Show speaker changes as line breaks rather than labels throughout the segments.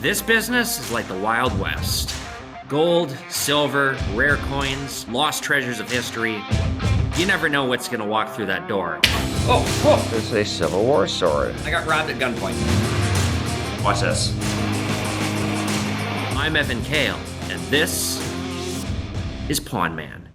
This business is like the Wild West. Gold, silver, rare coins, lost treasures of history. You never know what's gonna walk through that door. Oh, whoa!
This is a Civil War sword.
I got robbed at gunpoint.
Watch this.
I'm Evan Kale, and this is Pawn Man.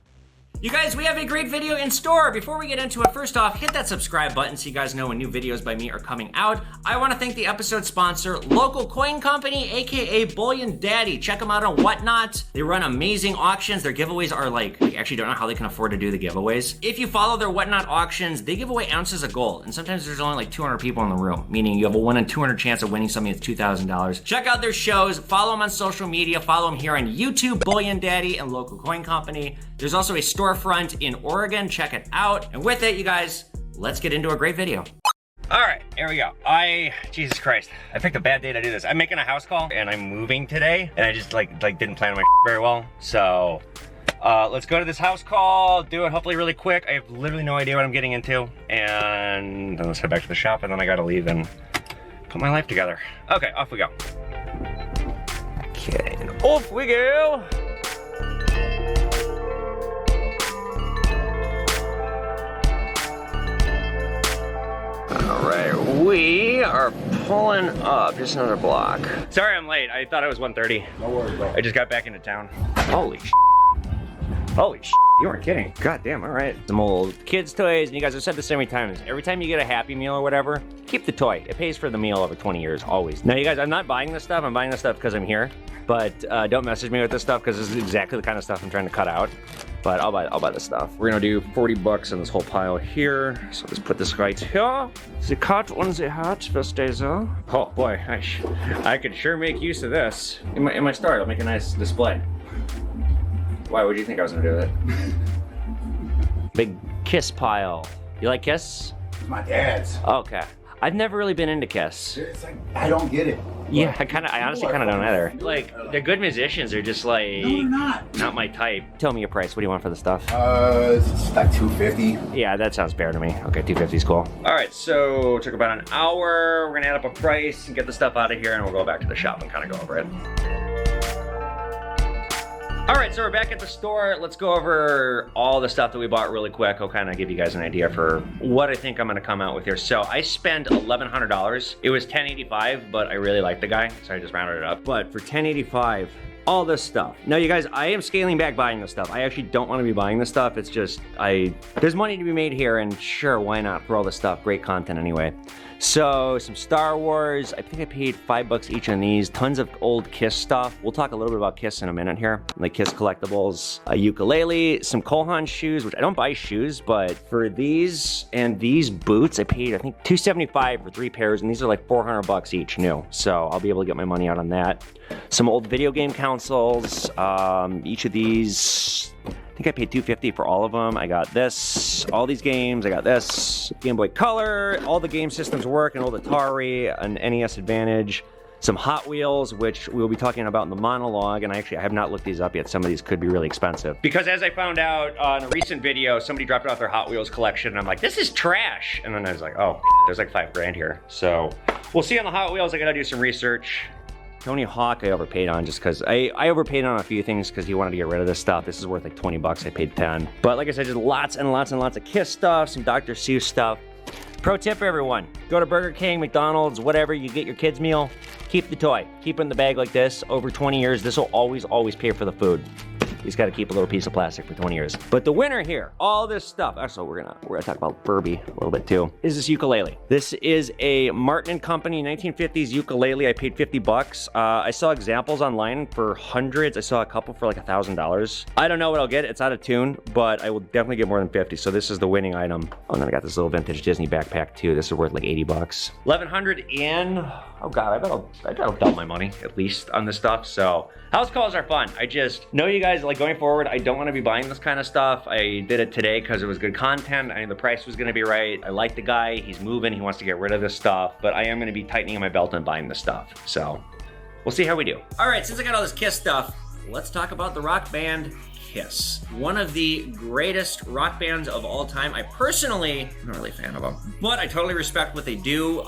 You guys, we have a great video in store. Before we get into it, first off, hit that subscribe button so you guys know when new videos by me are coming out. I want to thank the episode sponsor, Local Coin Company, aka Bullion Daddy. Check them out on Whatnot. They run amazing auctions. Their giveaways are like, I actually don't know how they can afford to do the giveaways. If you follow their Whatnot auctions, they give away ounces of gold, and sometimes there's only like 200 people in the room, meaning you have a 1 in 200 chance of winning something that's $2,000. Check out their shows, follow them on social media, follow them here on YouTube, Bullion Daddy and Local Coin Company. There's also a storefront in Oregon, check it out. And with it, you guys, let's get into a great video. All right, here we go. Jesus Christ, I picked a bad day to do this. I'm making a house call and I'm moving today, and I just like didn't plan my very well. So let's go to this house call, do it hopefully really quick. I have literally no idea what I'm getting into, and then let's head back to the shop, and then I gotta leave and put my life together. Okay, off we go. Okay, and off we go. All right, we are pulling up just another block. Sorry I'm late. I thought it was 1:30.
No worries, bro.
I just got back into town. Holy sh**. Holy sh**. You weren't kidding. God damn, all right. Some old kids' toys, and you guys have said this so many times. Every time you get a Happy Meal or whatever, keep the toy. It pays for the meal over 20 years, always. Now, you guys, I'm not buying this stuff. I'm buying this stuff because I'm here. But don't message me with this stuff because this is exactly the kind of stuff I'm trying to cut out. But I'll buy this stuff. We're gonna do 40 bucks in this whole pile here. So let's put this right here. The card on the hat, Vestazer. Oh boy, I could sure make use of this. In my store, it'll make a nice display. Why would you think I was gonna do that? Big Kiss pile. You like Kiss?
It's my dad's.
Okay. I've never really been into Kiss.
It's like, I don't get it.
Yeah, I honestly kind of don't either. Like, they're good musicians. They're just like...
No, they're not.
Not my type. Tell me your price. What do you want for the stuff?
It's like $250.
Yeah, that sounds fair to me. Okay, $250 is cool. All right, so it took about an hour. We're gonna add up a price and get the stuff out of here, and we'll go back to the shop and kind of go over it. All right, so we're back at the store. Let's go over all the stuff that we bought really quick. I'll kind of give you guys an idea for what I think I'm gonna come out with here. So I spent $1,100. It was $1,085, but I really like the guy, so I just rounded it up. But for $1,085, all this stuff. Now, you guys, I am scaling back buying this stuff. I actually don't want to be buying this stuff. It's just, there's money to be made here, and sure, why not for all this stuff? Great content anyway. So, some Star Wars. I think I paid $5 each on these. Tons of old Kiss stuff. We'll talk a little bit about Kiss in a minute here. Like Kiss collectibles, a ukulele, some Kohan shoes, which I don't buy shoes, but for these and these boots, I paid, I think, $275 for 3 pairs, and these are like $400 each new. So, I'll be able to get my money out on that. Some old video game consoles. Each of these, I think I paid $250 for all of them. I got this, all these games. I got this, Game Boy Color. All the game systems work, an old Atari, an NES Advantage. Some Hot Wheels, which we'll be talking about in the monologue, and I have not looked these up yet. Some of these could be really expensive. Because as I found out in a recent video, somebody dropped off their Hot Wheels collection, and I'm like, this is trash. And then I was like, oh, there's like $5 grand here. So we'll see on the Hot Wheels. I gotta do some research. Tony Hawk I overpaid on just because I overpaid on a few things because he wanted to get rid of this stuff. This is worth like 20 bucks. I paid 10. But like I said, just lots and lots and lots of Kiss stuff, some Dr. Seuss stuff. Pro tip for everyone, go to Burger King, McDonald's, whatever, you get your kids' meal, keep the toy. Keep it in the bag like this. Over 20 years, this will always pay for the food. You just gotta keep a little piece of plastic for 20 years. But the winner here, all this stuff, actually we're gonna talk about Furby a little bit too, is this ukulele. This is a Martin & Company 1950s ukulele. I paid 50 bucks. I saw examples online for hundreds. I saw a couple for like $1,000. I don't know what I'll get, it's out of tune, but I will definitely get more than 50. So this is the winning item. Oh, and then I got this little vintage Disney backpack too. This is worth like 80 bucks. 1,100 in, oh God, I bet I'll double my money at least on this stuff. So house calls are fun. I just know you guys, like going forward, I don't want to be buying this kind of stuff. I did it today because it was good content. I knew the price was going to be right. I like the guy. He's moving. He wants to get rid of this stuff, but I am going to be tightening my belt and buying this stuff. So we'll see how we do. All right, since I got all this Kiss stuff, let's talk about the rock band Kiss. One of the greatest rock bands of all time. I personally, I'm not really a fan of them, but I totally respect what they do,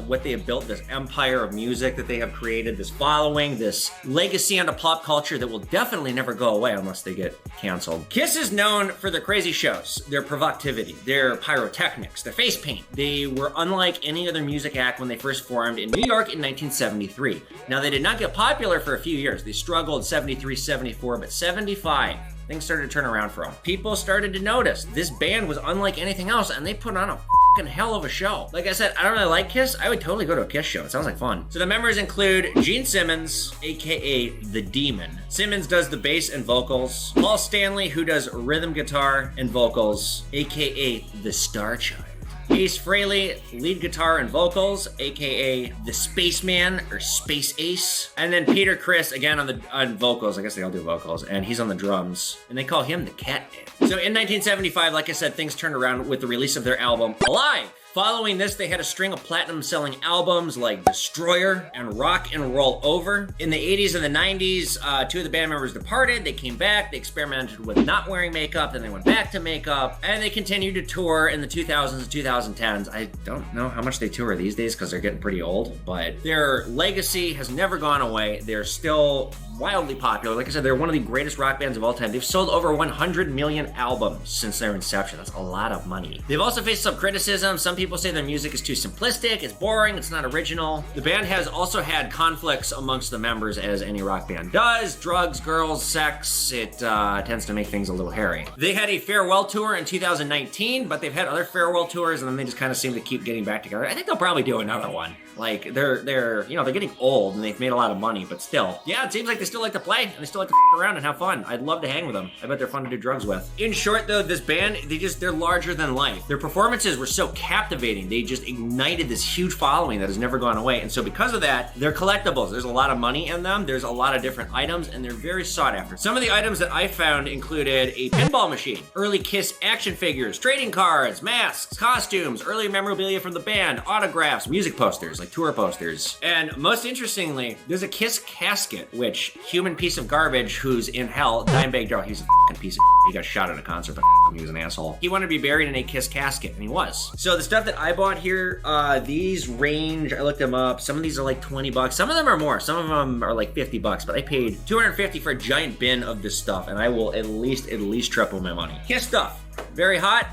what they have built, this empire of music that they have created, this following, this legacy onto pop culture that will definitely never go away unless they get canceled. Kiss is known for their crazy shows, their provocativity, their pyrotechnics, their face paint. They were unlike any other music act when they first formed in New York in 1973. Now, they did not get popular for a few years. They struggled 73, 74, but 75, things started to turn around for them. People started to notice this band was unlike anything else, and they put on a fucking hell of a show. Like I said, I don't really like Kiss. I would totally go to a Kiss show. It sounds like fun. So the members include Gene Simmons, aka The Demon. Simmons does the bass and vocals. Paul Stanley, who does rhythm guitar and vocals, aka The Star Child. Ace Frehley, lead guitar and vocals, aka the Spaceman or Space Ace. And then Peter Criss, again on vocals. I guess they all do vocals. And he's on the drums. And they call him the Cat Man. So in 1975, like I said, things turned around with the release of their album, Alive. Following this, they had a string of platinum-selling albums like Destroyer and Rock and Roll Over. In the 80s and the 90s, two of the band members departed. They came back, they experimented with not wearing makeup, then they went back to makeup, and they continued to tour in the 2000s and 2010s. I don't know how much they tour these days because they're getting pretty old, but their legacy has never gone away. They're still wildly popular. Like I said, they're one of the greatest rock bands of all time. They've sold over 100 million albums since their inception. That's a lot of money. They've also faced some criticism. Some people say their music is too simplistic, it's boring, it's not original. The band has also had conflicts amongst the members, as any rock band does. Drugs, girls, sex, it tends to make things a little hairy. They had a farewell tour in 2019, but they've had other farewell tours, and then they just kind of seem to keep getting back together. I think they'll probably do another one. Like, they're getting old and they've made a lot of money, but still. Yeah, it seems like they still like to play and they still like to f around and have fun. I'd love to hang with them. I bet they're fun to do drugs with. In short though, this band, they're larger than life. Their performances were so captivating. They just ignited this huge following that has never gone away. And so because of that, they're collectibles. There's a lot of money in them. There's a lot of different items and they're very sought after. Some of the items that I found included a pinball machine, early Kiss action figures, trading cards, masks, costumes, early memorabilia from the band, autographs, music posters, like tour posters. And most interestingly, there's a Kiss casket, which human piece of garbage who's in hell, Dimebag Joe, he's a fucking piece of he got shot at a concert, but he was an asshole. He wanted to be buried in a Kiss casket, and he was. So the stuff that I bought here, these range, I looked them up, some of these are like 20 bucks, some of them are more, some of them are like 50 bucks, but I paid $250 for a giant bin of this stuff, and I will at least triple my money. Kiss stuff, very hot,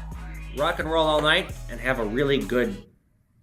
rock and roll all night, and have a really good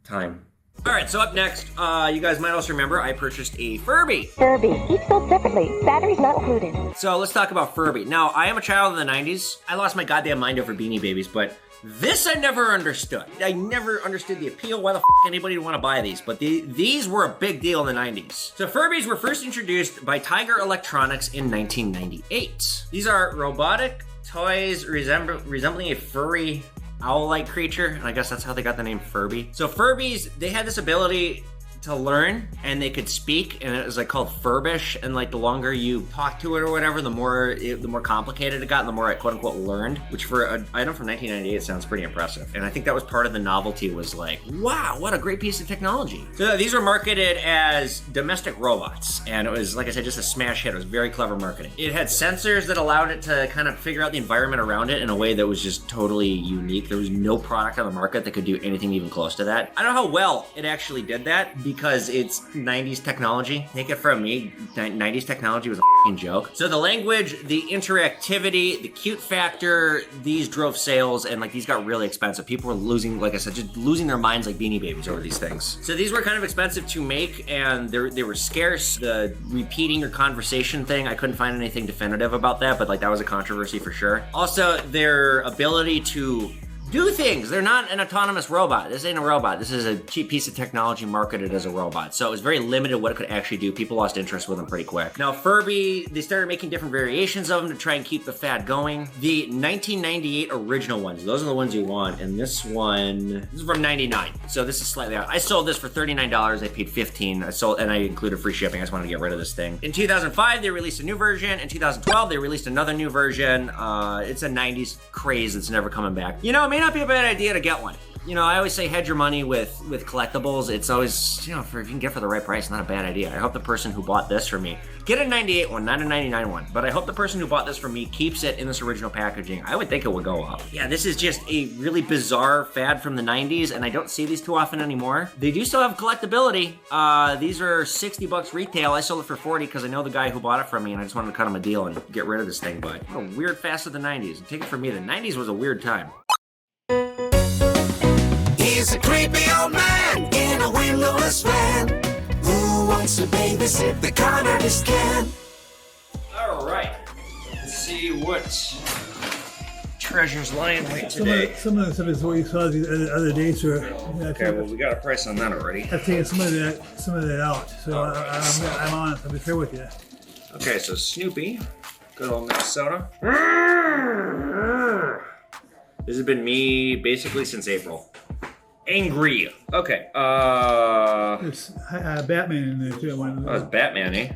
time. All right, so up next, you guys might also remember I purchased a Furby.
Furby, each sold separately, batteries not included.
So let's talk about Furby. Now, I am a child of the 90s. I lost my goddamn mind over Beanie Babies, but this I never understood. I never understood the appeal. Why the f anybody would want to buy these? But these were a big deal in the 90s. So Furbies were first introduced by Tiger Electronics in 1998. These are robotic toys resembling a furry owl-like creature, and I guess that's how they got the name Furby. So Furbies, they had this ability to learn, and they could speak, and it was like called Furbish, and like the longer you talk to it or whatever, the more complicated it got, and the more it quote unquote learned, which for an item from 1998 sounds pretty impressive. And I think that was part of the novelty, was like, wow, what a great piece of technology. So these were marketed as domestic robots, and it was, like I said, just a smash hit. It was very clever marketing. It had sensors that allowed it to kind of figure out the environment around it in a way that was just totally unique. There was no product on the market that could do anything even close to that. I don't know how well it actually did that, because it's 90s technology. Take it from me, 90s technology was a f***ing joke. So the language, the interactivity, the cute factor, these drove sales, and like these got really expensive. People were losing, like I said, just losing their minds like Beanie Babies over these things. So these were kind of expensive to make, and they were scarce. The repeating your conversation thing, I couldn't find anything definitive about that, but like that was a controversy for sure. Also, their ability to do things. They're not an autonomous robot. This ain't a robot. This is a cheap piece of technology marketed as a robot. So it was very limited what it could actually do. People lost interest with them pretty quick. Now Furby, they started making different variations of them to try and keep the fad going. The 1998 original ones, those are the ones you want. And this is from 99. So this is slightly out. I sold this for $39. I paid $15. And I included free shipping. I just wanted to get rid of this thing. In 2005, they released a new version. In 2012, they released another new version. It's a 90s craze that's never coming back. You know, it may not be a bad idea to get one. You know, I always say hedge your money with collectibles. It's always, you know, if you can get for the right price, not a bad idea. I hope the person who bought this for me, get a 98 one, not a 99 one, but I hope the person who bought this for me keeps it in this original packaging. I would think it would go up. Yeah, this is just a really bizarre fad from the 90s, and I don't see these too often anymore. They do still have collectability. These are 60 bucks retail. I sold it for 40 because I know the guy who bought it from me, and I just wanted to cut him a deal and get rid of this thing, but what a weird fast of the 90s. Take it from me, the 90s was a weird time.
He's a creepy old man in a windowless van who wants to babysit the con artist can.
All right, let's see what treasures lying right today.
Some of the stuff is what you saw the other day, sir.
Okay, well, we got a price on that already.
I've taken some of that out, so I'm honest. I'll be fair with you.
Okay, so Snoopy, good old Minnesota. This has been me basically since April. Angry. Okay,
There's Batman in there too.
that was Batman, eh?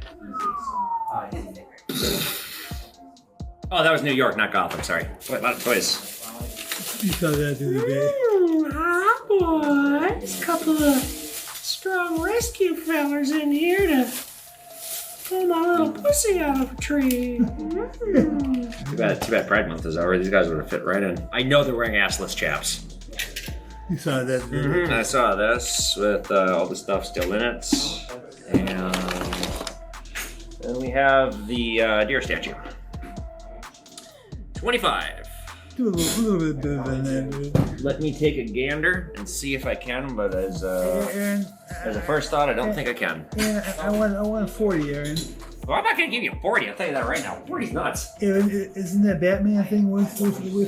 Oh, that was New York, not Gotham, sorry. Boy, a lot of toys.
You saw that the other day.
Hi, boys. A couple of strong rescue fellers in here to pull my little pussy out of a tree. Too bad Pride Month is over. These guys would have fit right in. I know they're wearing assless chaps.
You saw that.
I saw this with all the stuff still in it. And then we have the deer statue. 25.
Do a little bit better than that, dude.
Let me take a gander and see if I can, but as
Aaron,
a first thought, I don't think I can.
yeah, I want 40, Aaron.
Well, I'm not gonna give you 40, I'll tell you that right now. 40's nuts.
Aaron, isn't that Batman thing worth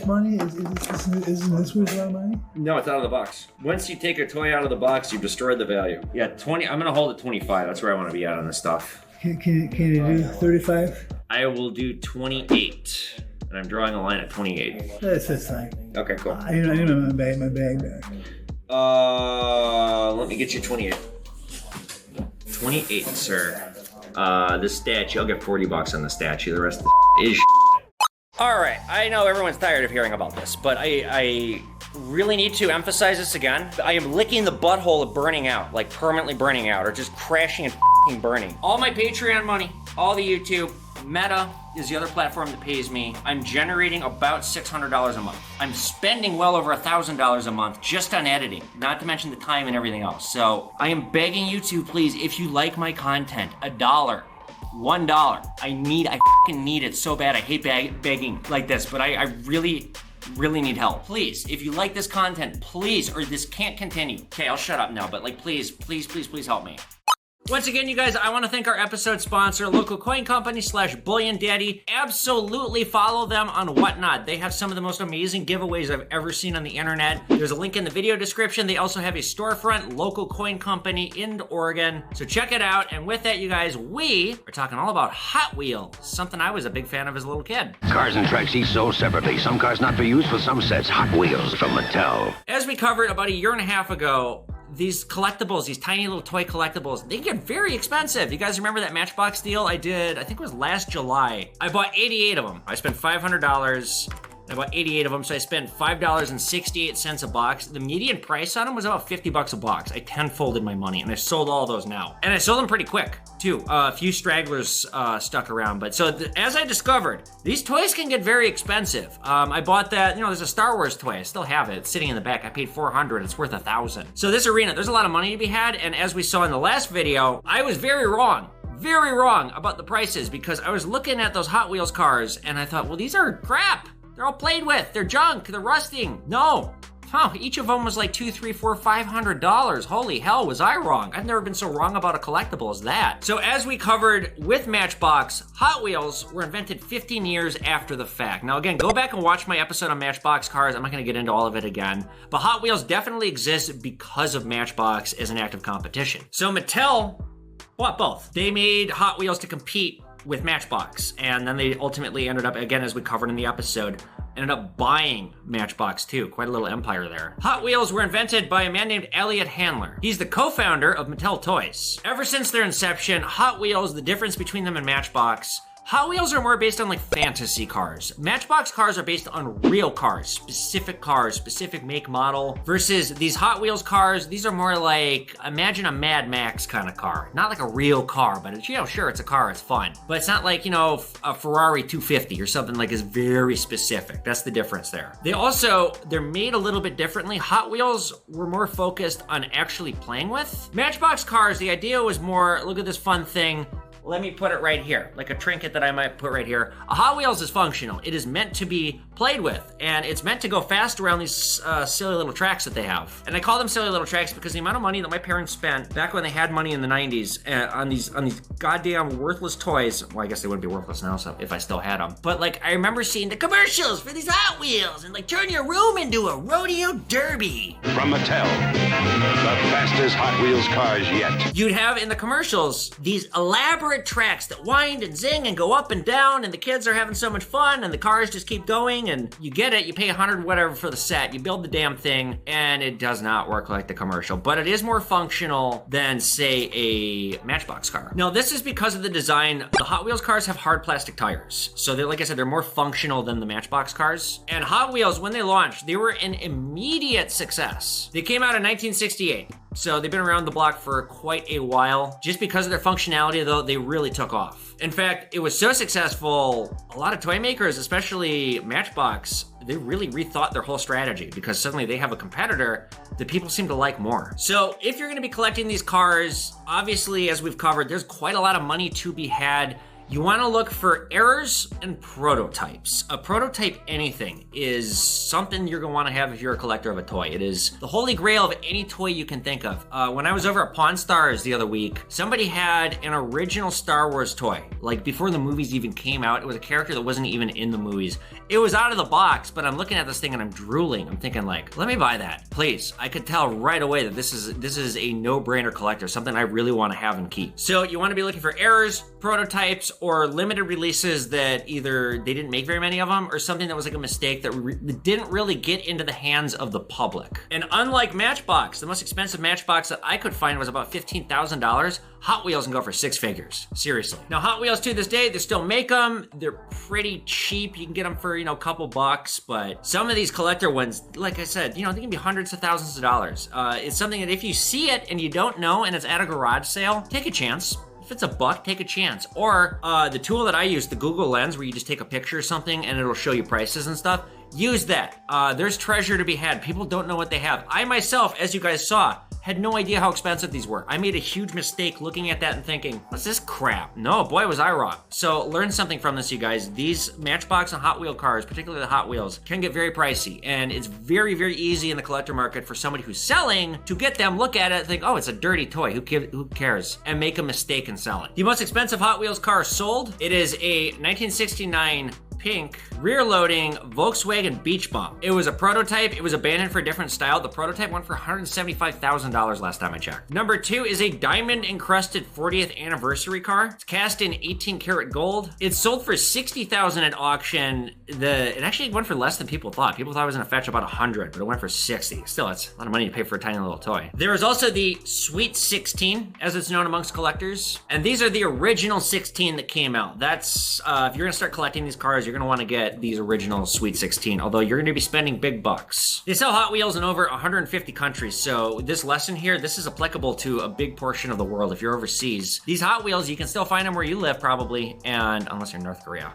money? Isn't this worth a lot of money?
No, it's out of the box. Once you take a toy out of the box, you've destroyed the value. Yeah, 20, I'm gonna hold at 25. That's where I wanna be at on this stuff.
Can you do 35?
I will do 28. And I'm drawing a line at 28.
That's fine.
Okay, cool.
I know my bag back.
Let me get you 28. 28, sir. This statue, I'll get 40 bucks on the statue. The rest of the is All right, I know everyone's tired of hearing about this, but I really need to emphasize this again. I am licking the butthole of burning out, like permanently burning out, or just crashing and f***ing burning. All my Patreon money, all the YouTube, Meta is the other platform that pays me. I'm generating about $600 a month. I'm spending well over $1,000 a month just on editing, not to mention the time and everything else. So I am begging you to please, if you like my content, $1, $1. I fucking need it so bad. I hate begging like this, but I really need help. Please, if you like this content, please, or this can't continue. Okay, I'll shut up now, but like, please help me. Once again, you guys, I want to thank our episode sponsor, local coin company / Bullion Daddy. Absolutely follow them on Whatnot. They have some of the most amazing giveaways I've ever seen on the internet. There's a link in the video description. They also have a storefront, local coin company in Oregon. So check it out. And with that, you guys, we are talking all about Hot Wheels, something I was a big fan of as a little kid.
Cars and trucks each sold separately. Some cars not for use, for some sets. Hot Wheels from Mattel.
As we covered about a year and a half ago, these collectibles, these tiny little toy collectibles, they get very expensive. You guys remember that Matchbox deal I did, I think it was last July. I bought 88 of them. I spent $500. I bought 88 of them, so I spent $5.68 a box. The median price on them was about 50 bucks a box. I tenfolded my money, and I sold all those now. And I sold them pretty quick, too. A few stragglers stuck around. But so as I discovered, these toys can get very expensive. I bought that, there's a Star Wars toy. I still have it. It's sitting in the back. I paid $400. It's worth $1,000. So this arena, there's a lot of money to be had. And as we saw in the last video, I was very wrong about the prices because I was looking at those Hot Wheels cars and I thought, well, these are crap. They're all played with. They're junk. They're rusting. No. Each of them was like $200, $300, $400, $500. Holy hell, was I wrong? I've never been so wrong about a collectible as that. So as we covered with Matchbox, Hot Wheels were invented 15 years after the fact. Now again, go back and watch my episode on Matchbox cars. I'm not gonna get into all of it again. But Hot Wheels definitely exists because of Matchbox as an active competition. So Mattel bought both. They made Hot Wheels to compete with Matchbox, and then they ultimately ended up, again, as we covered in the episode, ended up buying Matchbox too. Quite a little empire there. Hot Wheels were invented by a man named Elliot Handler. He's the co-founder of Mattel Toys. Ever since their inception, Hot Wheels, the difference between them and Matchbox Hot Wheels are more based on like fantasy cars. Matchbox cars are based on real cars, specific make, model, versus these Hot Wheels cars. These are more like, imagine a Mad Max kind of car. Not like a real car, but it's, you know, sure, it's a car, it's fun. But it's not like, you know, a Ferrari 250 or something like is very specific. That's the difference there. They're made a little bit differently. Hot Wheels were more focused on actually playing with. Matchbox cars, the idea was more, look at this fun thing. Let me put it right here, like a trinket that I might put right here. A Hot Wheels is functional. It is meant to be played with, and it's meant to go fast around these silly little tracks that they have. And I call them silly little tracks because the amount of money that my parents spent back when they had money in the 90s on these goddamn worthless toys. Well, I guess they wouldn't be worthless now, so if I still had them. But like, I remember seeing the commercials for these Hot Wheels and like turn your room into a rodeo derby.
From Mattel, the fastest Hot Wheels cars yet.
You'd have in the commercials these elaborate tracks that wind and zing and go up and down, and the kids are having so much fun and the cars just keep going, and you get it, you pay $100 whatever for the set, you build the damn thing, and it does not work like the commercial, but it is more functional than say a Matchbox car. Now this is because of the design. The Hot Wheels cars have hard plastic tires, so they're, like I said, they're more functional than the Matchbox cars. And Hot Wheels, when they launched, they were an immediate success. They came out in 1968. So they've been around the block for quite a while. Just because of their functionality though, they really took off. In fact, it was so successful, a lot of toy makers, especially Matchbox, they really rethought their whole strategy because suddenly they have a competitor that people seem to like more. So if you're gonna be collecting these cars, obviously, as we've covered, there's quite a lot of money to be had. You want to look for errors and prototypes. A prototype anything is something you're going to want to have if you're a collector of a toy. It is the holy grail of any toy you can think of. When I was over at Pawn Stars the other week, somebody had an original Star Wars toy. Like before the movies even came out, it was a character that wasn't even in the movies. It was out of the box, but I'm looking at this thing and I'm drooling. I'm thinking like, let me buy that, please. I could tell right away that this is a no-brainer collector, something I really want to have and keep. So you want to be looking for errors, prototypes, or limited releases that either they didn't make very many of them or something that was like a mistake that didn't really get into the hands of the public. And unlike Matchbox, the most expensive Matchbox that I could find was about $15,000. Hot Wheels can go for six figures, seriously. Now Hot Wheels to this day, they still make them. They're pretty cheap. You can get them for, you know, a couple bucks, but some of these collector ones, like I said, you know, they can be hundreds of thousands of dollars. It's something that if you see it and you don't know and it's at a garage sale, take a chance. If it's a buck, take a chance. Or the tool that I use, the Google Lens, where you just take a picture of something and it'll show you prices and stuff, use that. There's treasure to be had. People don't know what they have. I myself, as you guys saw, had no idea how expensive these were. I made a huge mistake looking at that and thinking, what's this crap? No, boy, was I wrong. So learn something from this, you guys. These Matchbox and Hot Wheel cars, particularly the Hot Wheels, can get very pricey. And it's very, very easy in the collector market for somebody who's selling to get them, look at it, and think, oh, it's a dirty toy. Who cares? And make a mistake and sell it. The most expensive Hot Wheels car sold, it is a 1969 pink rear-loading Volkswagen Beach Bum. It was a prototype. It was abandoned for a different style. The prototype went for $175,000 last time I checked. Number 2 is a diamond-encrusted 40th anniversary car. It's cast in 18 karat gold. It sold for $60,000 at auction. It actually went for less than people thought. People thought it was gonna fetch about $100, but it went for $60. Still, that's a lot of money to pay for a tiny little toy. There is also the Sweet 16, as it's known amongst collectors. And these are the original 16 that came out. That's, if you're gonna start collecting these cars, you're gonna wanna get these original Sweet 16, although you're gonna be spending big bucks. They sell Hot Wheels in over 150 countries, so this lesson here, this is applicable to a big portion of the world. If you're overseas, these Hot Wheels, you can still find them where you live probably, and unless you're in North Korea.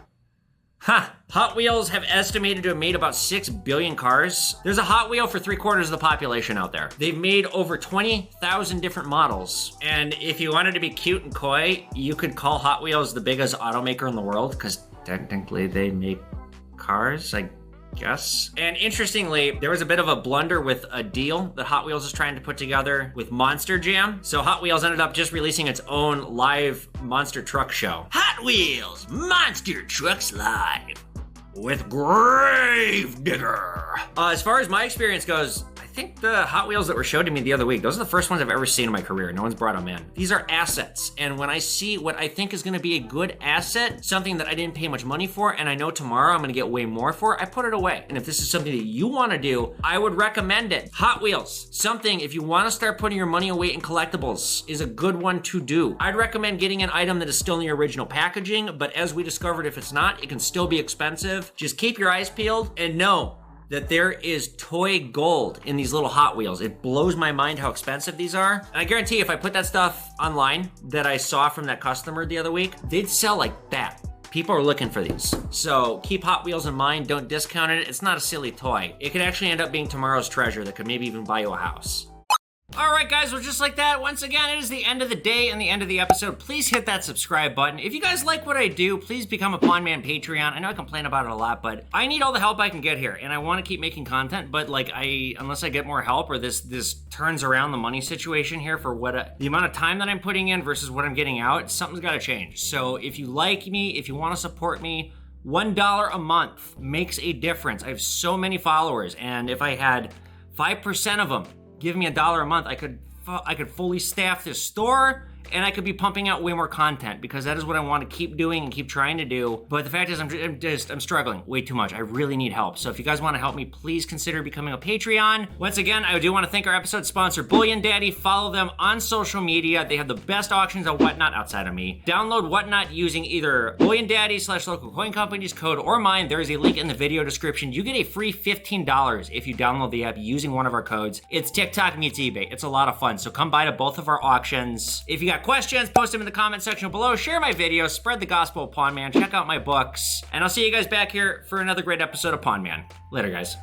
Hot Wheels have estimated to have made about 6 billion cars. There's a Hot Wheel for 3/4 of the population out there. They've made over 20,000 different models. And if you wanted to be cute and coy, you could call Hot Wheels the biggest automaker in the world, because technically they make cars, I guess. And interestingly, there was a bit of a blunder with a deal that Hot Wheels is trying to put together with Monster Jam. So Hot Wheels ended up just releasing its own live monster truck show. Hot Wheels Monster Trucks Live with Gravedigger. As far as my experience goes, I think the Hot Wheels that were showed to me the other week, those are the first ones I've ever seen in my career. No one's brought them in. These are assets. And when I see what I think is gonna be a good asset, something that I didn't pay much money for, and I know tomorrow I'm gonna get way more for, I put it away. And if this is something that you wanna do, I would recommend it. Hot Wheels, something, if you wanna start putting your money away in collectibles, is a good one to do. I'd recommend getting an item that is still in the original packaging, but as we discovered, if it's not, it can still be expensive. Just keep your eyes peeled and know that there is toy gold in these little Hot Wheels. It blows my mind how expensive these are. And I guarantee if I put that stuff online that I saw from that customer the other week, they'd sell like that. People are looking for these. So keep Hot Wheels in mind, don't discount it. It's not a silly toy. It could actually end up being tomorrow's treasure that could maybe even buy you a house. All right, guys, well, just like that, once again, it is the end of the day and the end of the episode. Please hit that subscribe button. If you guys like what I do, please become a Pawn Man Patreon. I know I complain about it a lot, but I need all the help I can get here, and I want to keep making content, but like unless I get more help or this turns around the money situation here for what the amount of time that I'm putting in versus what I'm getting out, something's got to change. So if you like me, if you want to support me, $1 a month makes a difference. I have so many followers, and if I had 5% of them give me $1 a month, I could fully staff this store, and I could be pumping out way more content because that is what I want to keep doing and keep trying to do. But the fact is, I'm struggling way too much. I really need help. So if you guys want to help me, please consider becoming a Patreon. Once again, I do want to thank our episode sponsor, Bullion Daddy. Follow them on social media. They have the best auctions on Whatnot outside of me. Download Whatnot using either Bullion Daddy / local coin company's code or mine. There is a link in the video description. You get a free $15 if you download the app using one of our codes. It's TikTok meets eBay. It's a lot of fun. So come by to both of our auctions. If you got questions, post them in the comment section below. Share my videos, spread the gospel of Pawn Man, check out my books, and I'll see you guys back here for another great episode of Pawn Man. Later, guys.